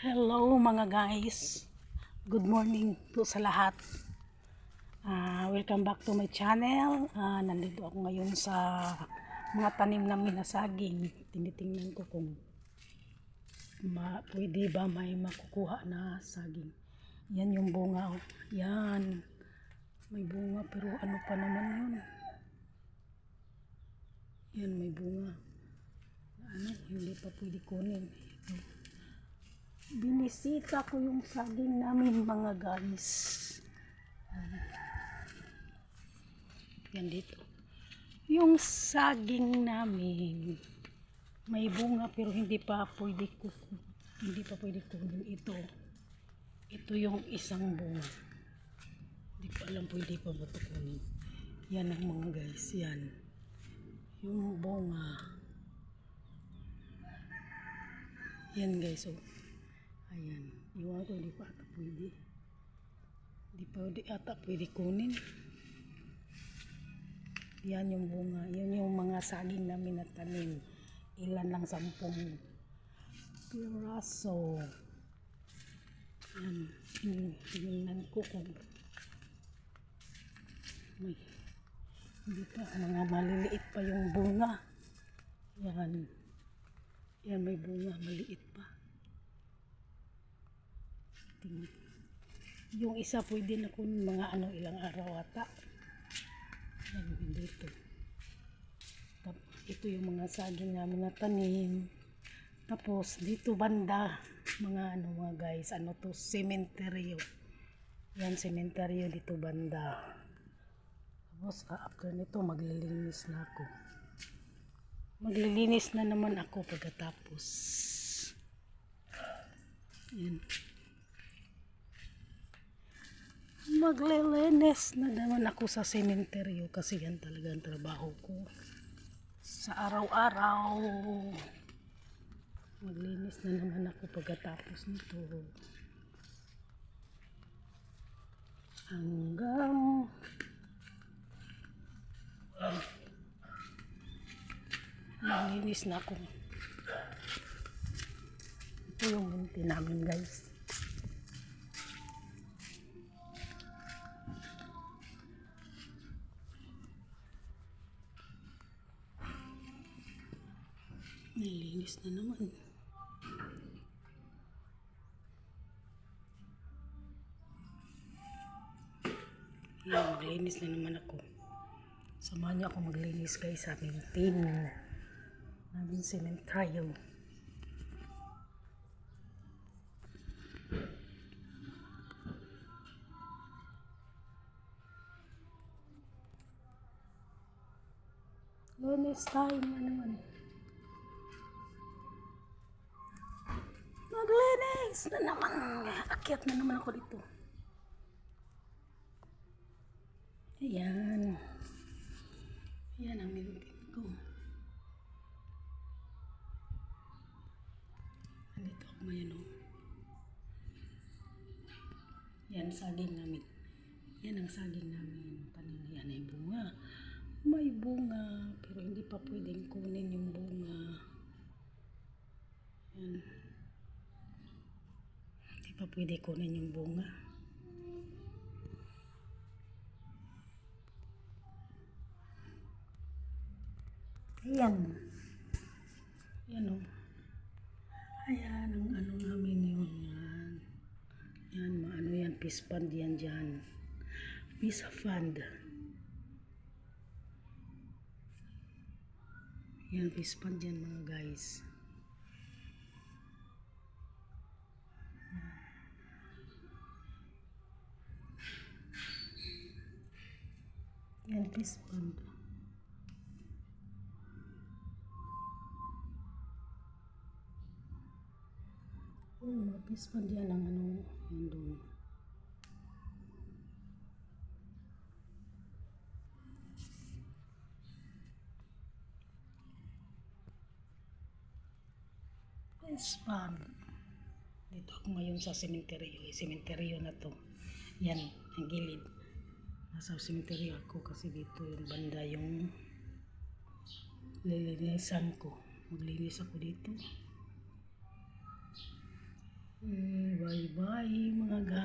Hello mga guys, good morning po sa lahat. Welcome back to my channel. Nandito ako ngayon sa mga tanim namin na saging. Tinitingnan ko kung pwede ba may makukuha na saging. Yan yung bunga, oh. Yan, may bunga pero ano pa naman yun. Yan, may bunga. Hindi pa pwede kunin. Ito. Binisita ko yung saging namin mga guys. Yan dito. Yung saging namin may bunga pero hindi pa pwede kunin ito. Ito yung isang bunga. Hindi ko alam pwede pa ba ito kunin. Yan ang mga guys. Yan. Yung bunga. Yan guys. Oh. Ayan. Iwan ko, hindi pa ata pwede. Hindi pa ata pwede kunin. Yan yung bunga. Yan yung mga saging namin na tanim. Ilan lang 10 piraso. Yan. Tingnan ko kung may hindi pa. Mga maliliit pa yung bunga. Yan. Yan may bunga. Maliit pa. Yung isa pwede na kunin mga ilang araw ata. Yan dito. Ito yung mga saging namin na tanim. Tapos dito banda mga guys, to sementeryo. Yan sementeryo dito banda. Tapos after nito maglilinis na ako. Maglilinis na naman ako pagkatapos. Yan. Maglilinis na naman ako sa sementeryo kasi yan talaga ang trabaho ko sa araw-araw. Maglinis na naman ako pagkatapos nito hanggang maglinis na ako. Ito yung munti namin guys. Nilinis na naman. Yan, maglinis na naman ako. Samahan niyo ako maglinis guys sa aming team namin sementeryo. Linis time na naman. Maglinis na naman. Akyat na naman ako dito. Ayan. Ayan ang nilipin ko. Nandito ako ngayon. Oh. Yan saging namin. Yan ang saging namin. Tanim yan ay bunga. May bunga. Pero hindi pa pwedeng kunin yung bunga. Yan. Hindi pa pwede kunin yung bunga. Ayan. Ayan o. Ayan ang namin yun. Yan. Yan, yan. Peace fund yan dyan. Peace fund. Yan, peace fund yan mga guys. Yan, peace fund. Peace fund yan ang yan doon. Peace fund. Dito ako ngayon sa sementeryo. Sementeryo na to. Yan, ang gilid. Nasa sementeryo ako kasi dito yung banda yung lilinisan ko. Maglinis ako dito. Bye bye mga